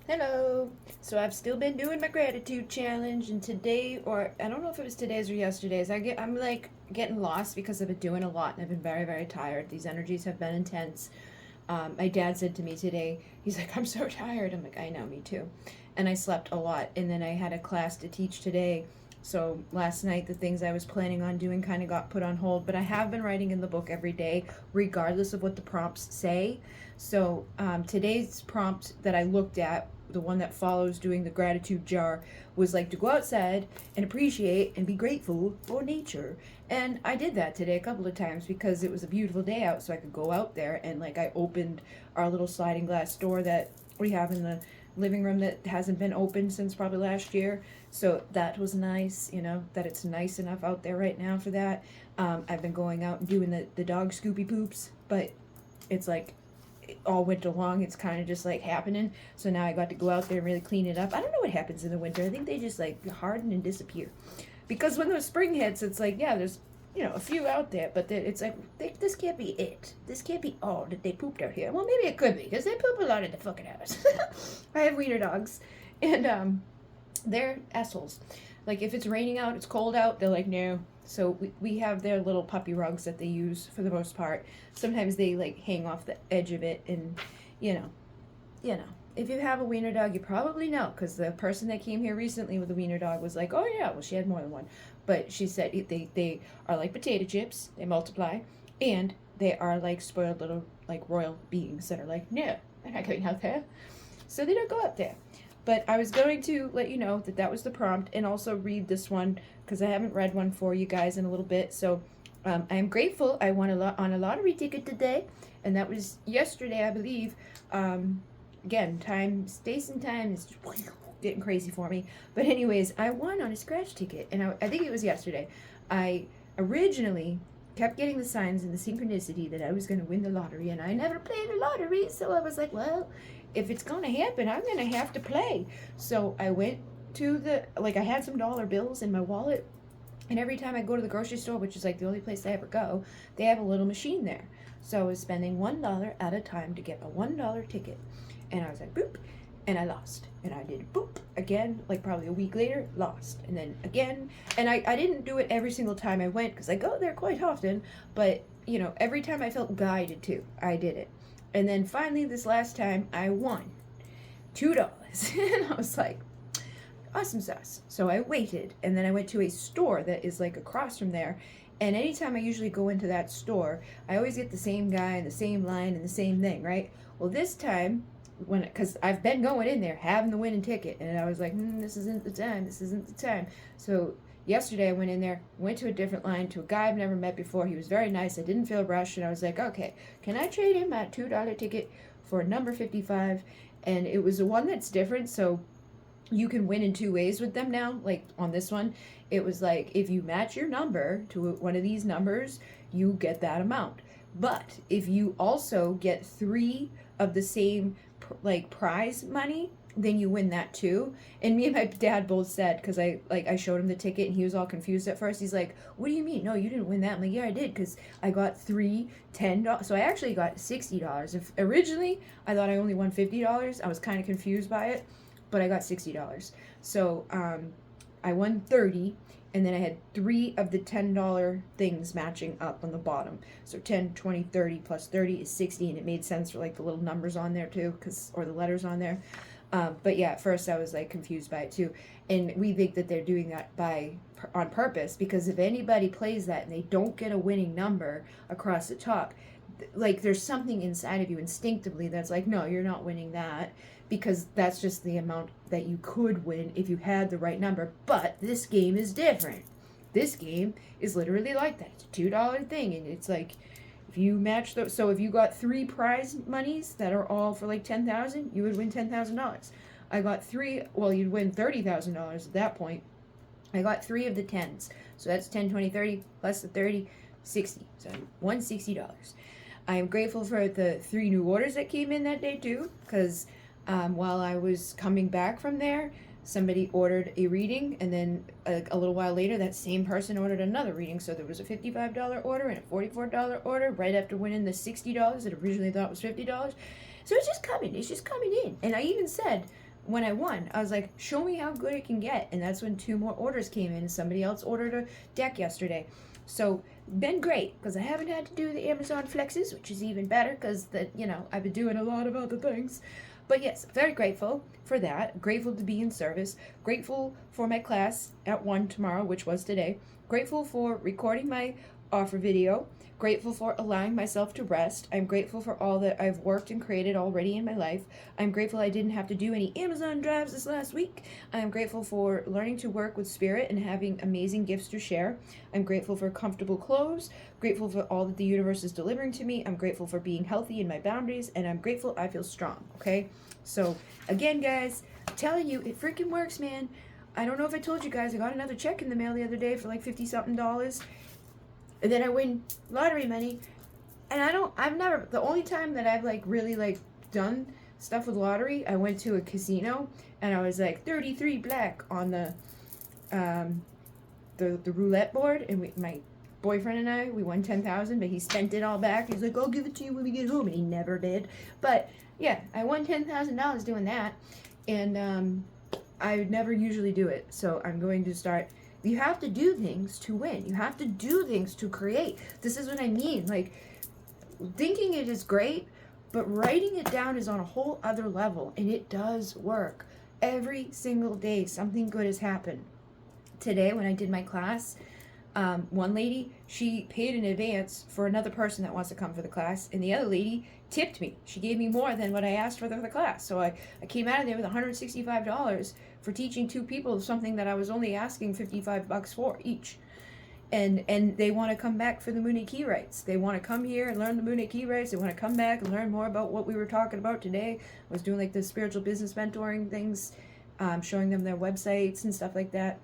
Hello. So I've still been doing my gratitude challenge, and today, or I don't know if it was today's or yesterday's, I'm like getting lost because I've been doing a lot and I've been very, very tired. These energies have been intense. My dad said to me today, he's like, I'm so tired. I'm like, I know, me too. And I slept a lot, and then I had a class to teach today. So last night, the things I was planning on doing kind of got put on hold, but I have been writing in the book every day, regardless of what the prompts say. So today's prompt that I looked at, the one that follows doing the gratitude jar, was like to go outside and appreciate and be grateful for nature. And I did that today a couple of times because it was a beautiful day out, so I could go out there. And like I opened our little sliding glass door that we have in the living room that hasn't been opened since probably last year. So that was nice, that it's nice enough out there right now for that. I've been going out and doing the dog scoopy poops, but it's like all winter long it's kind of just like happening. So now I got to go out there and really clean it up. I don't know what happens in the winter. I think they just like harden and disappear, because when the spring hits, it's like, yeah, there's a few out there, but it's like this can't be it. This can't be all that they pooped out here. Well, maybe it could be, because they poop a lot at the fucking house. I have wiener dogs, and they're assholes. Like if it's raining out, it's cold out, they're like, no. So we have their little puppy rugs that they use for the most part. Sometimes they like hang off the edge of it, and you know. If you have a wiener dog, you probably know, because the person that came here recently with a wiener dog was like, oh yeah, well she had more than one, but she said they are like potato chips, they multiply, and they are like spoiled little like royal beings that are like, no, they're not going out there, so they don't go up there. But I was going to let you know that that was the prompt, and also read this one because I haven't read one for you guys in a little bit. So I am grateful. I won on a lottery ticket today, and that was yesterday, I believe. Again, space and time is getting crazy for me. But anyways, I won on a scratch ticket, and I think it was yesterday. I originally kept getting the signs and the synchronicity that I was going to win the lottery, and I never played the lottery, so I was like, well, if it's going to happen, I'm going to have to play. So I went to I had some dollar bills in my wallet, and every time I go to the grocery store, which is like the only place I ever go, they have a little machine there. So I was spending $1 at a time to get a $1 ticket, and I was like, boop, and I lost. And I did boop again, like probably a week later, lost. And then again, and I didn't do it every single time I went, because I go there quite often, but every time I felt guided to, I did it. And then finally this last time I won $2. And I was like, awesome sauce. So I waited, and then I went to a store that is like across from there. And anytime I usually go into that store, I always get the same guy and the same line and the same thing, right? Well, this time, because I've been going in there having the winning ticket, and I was like, this isn't the time. So yesterday I went in there, went to a different line, to a guy I've never met before. He was very nice. I didn't feel rushed, and I was like, okay, can I trade in my $2 ticket for number 55? And it was the one that's different, so you can win in two ways with them now. Like on this one, it was like, if you match your number to one of these numbers, you get that amount. But if you also get 3 of the same like prize money, then you win that too. And me and my dad both said, because I showed him the ticket, and he was all confused at first. He's like, what do you mean? No, you didn't win that. I'm like, yeah, I did, because I got 3 $10. So I actually got $60. If originally I thought I only won $50, I was kind of confused by it, but I got $60. So I won 30, and then I had 3 of the $10 things matching up on the bottom. So 10, 20, 30 plus 30 is 60, and it made sense for like the little numbers on there too, or the letters on there. But yeah, at first I was like confused by it too. And we think that they're doing that on purpose, because if anybody plays that and they don't get a winning number across the top, like there's something inside of you instinctively that's like, no, you're not winning that, because that's just the amount that you could win if you had the right number. But this game is different. This game is literally like that. It's a $2 thing, and it's like, if you match those, so if you got 3 prize monies that are all for like $10,000, you would win $10,000. I got 3, well, you'd win $30,000 at that point. I got 3 of the 10s, so that's 10, 20, 30 plus the 30, 60. So I won $60. I am grateful for the 3 new orders that came in that day too, because while I was coming back from there, somebody ordered a reading, and then a little while later, that same person ordered another reading. So there was a $55 order and a $44 order right after winning the $60 that originally thought was $50. So it's just coming in. And I even said, when I won, I was like, show me how good it can get. And that's when 2 more orders came in, and somebody else ordered a deck yesterday. So been great, because I haven't had to do the Amazon flexes, which is even better, because I've been doing a lot of other things. But yes, very grateful for that. Grateful to be in service. Grateful for my class at 1 tomorrow, which was today. Grateful for recording my offer video. Grateful for allowing myself to rest. I'm grateful for all that I've worked and created already in my life. I'm grateful I didn't have to do any Amazon drives this last week. I'm grateful for learning to work with spirit and having amazing gifts to share. I'm grateful for comfortable clothes. Grateful for all that the universe is delivering to me. I'm grateful for being healthy in my boundaries, and I'm grateful I feel strong, okay? So, again, guys, I'm telling you, it freaking works, man. I don't know if I told you guys, I got another check in the mail the other day for like $50-something. And then I win lottery money. And the only time that I've like really like done stuff with lottery, I went to a casino and I was like 33 black on the roulette board, and my boyfriend and I, we won 10,000, but he spent it all back. He's like, I'll give it to you when we get home, and he never did. But yeah, I won $10,000 doing that, and I would never usually do it, so I'm going to start. You have to do things to win. You have to do things to create. This is what I mean. Like, thinking it is great, but writing it down is on a whole other level, and it does work. Every single day, something good has happened. Today, when I did my class, one lady, she paid in advance for another person that wants to come for the class, and the other lady tipped me. She gave me more than what I asked for the class. So I came out of there with $165 for teaching 2 people something that I was only asking $55 for each. And they want to come back for the munay rites. They want to come here and learn the munay rites. They want to come back and learn more about what we were talking about today. I was doing like the spiritual business mentoring things, showing them their websites and stuff like that.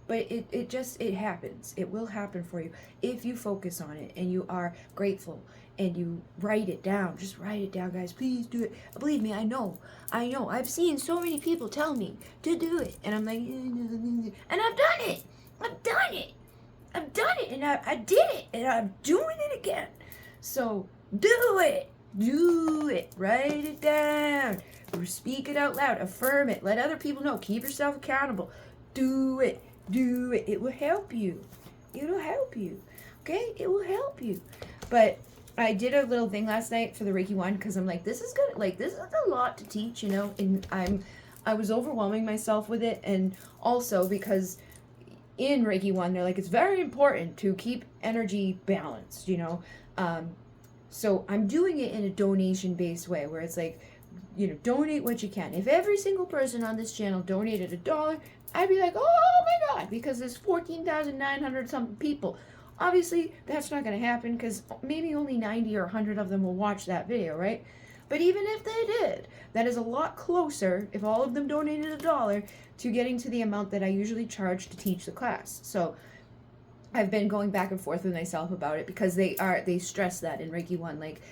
But it happens. It will happen for you if you focus on it and you are grateful and you write it down. Just write it down, guys. Please do it. Believe me, I know. I've seen so many people tell me to do it, and I'm like, and I've done it. I've done it. I've done it, and I did it, and I'm doing it again. So do it. Do it. Write it down. Speak it out loud. Affirm it. Let other people know. Keep yourself accountable. Do it. Do it. It will help you. It'll help you. Okay? It will help you. But I did a little thing last night for the Reiki 1 because I'm like, this is good. Like, this is a lot to teach, and I was overwhelming myself with it, and also because in Reiki 1, they're like, it's very important to keep energy balanced, So I'm doing it in a donation-based way where it's like, donate what you can. If every single person on this channel donated $1, I'd be like, oh my God, because there's 14,900 something people. Obviously, that's not going to happen because maybe only 90 or 100 of them will watch that video, right? But even if they did, that is a lot closer, if all of them donated $1, to getting to the amount that I usually charge to teach the class. So I've been going back and forth with myself about it because they stress that in Reiki 1, like,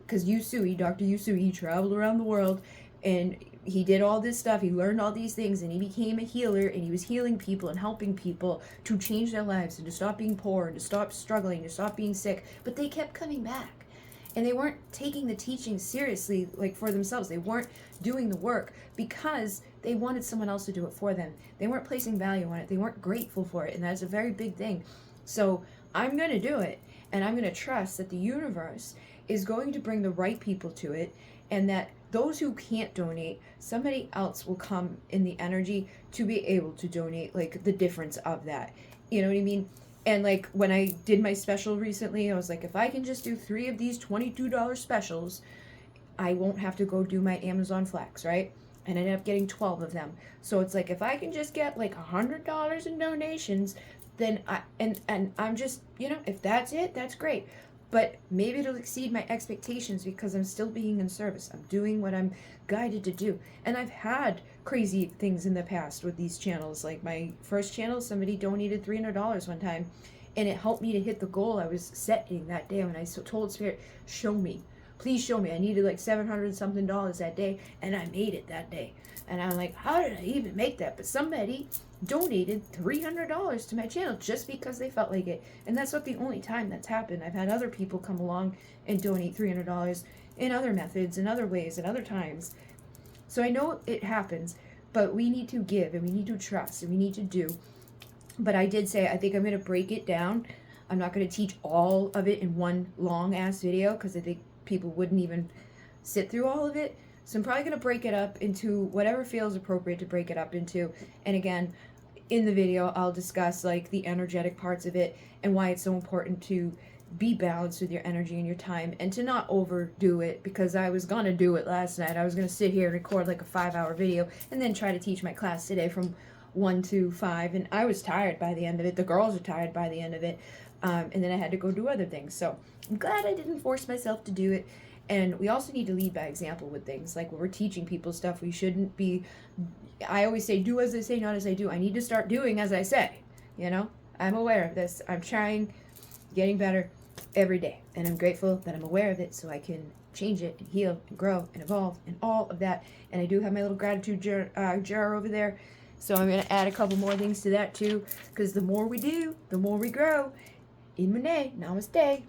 because Dr. Usui, he traveled around the world and he did all this stuff. He learned all these things and he became a healer, and he was healing people and helping people to change their lives and to stop being poor and to stop struggling, to stop being sick. But they kept coming back, and they weren't taking the teaching seriously, like, for themselves. They weren't doing the work because they wanted someone else to do it for them. They weren't placing value on it. They weren't grateful for it, and that's a very big thing. So I'm going to do it, and I'm going to trust that the universe is going to bring the right people to it, and that those who can't donate, somebody else will come in the energy to be able to donate, like, the difference of that. You know what I mean? And, like, when I did my special recently, I was like, if I can just do 3 of these $22 specials, I won't have to go do my Amazon Flex, right? And I ended up getting 12 of them. So it's like, if I can just get, like, $100 in donations, then I'm just, if that's it, that's great. But maybe it'll exceed my expectations because I'm still being in service. I'm doing what I'm guided to do. And I've had crazy things in the past with these channels. Like my first channel, somebody donated $300 one time, and it helped me to hit the goal I was setting that day when I told Spirit, show me. Please show me. I needed like $700 something that day, and I made it that day. And I'm like, how did I even make that? But somebody donated $300 to my channel just because they felt like it. And that's not the only time that's happened. I've had other people come along and donate $300 in other methods, in other ways, at other times. So I know it happens, but we need to give, and we need to trust, and we need to do. But I did say, I think I'm going to break it down. I'm not going to teach all of it in one long ass video, because I think people wouldn't even sit through all of it. So I'm probably going to break it up into whatever feels appropriate to break it up into. And again, in the video, I'll discuss like the energetic parts of it and why it's so important to be balanced with your energy and your time, and to not overdo it, because I was going to do it last night. I was going to sit here and record like a 5-hour video and then try to teach my class today from 1 to 5, and I was tired by the end of it. The girls were tired by the end of it, and then I had to go do other things. So I'm glad I didn't force myself to do it. And we also need to lead by example with things. Like when we're teaching people stuff, we shouldn't be, I always say, do as I say, not as I do. I need to start doing as I say, you know? I'm aware of this. I'm trying, getting better every day. And I'm grateful that I'm aware of it, so I can change it and heal and grow and evolve and all of that. And I do have my little gratitude jar over there. So I'm going to add a couple more things to that too, because the more we do, the more we grow. In munay, namaste.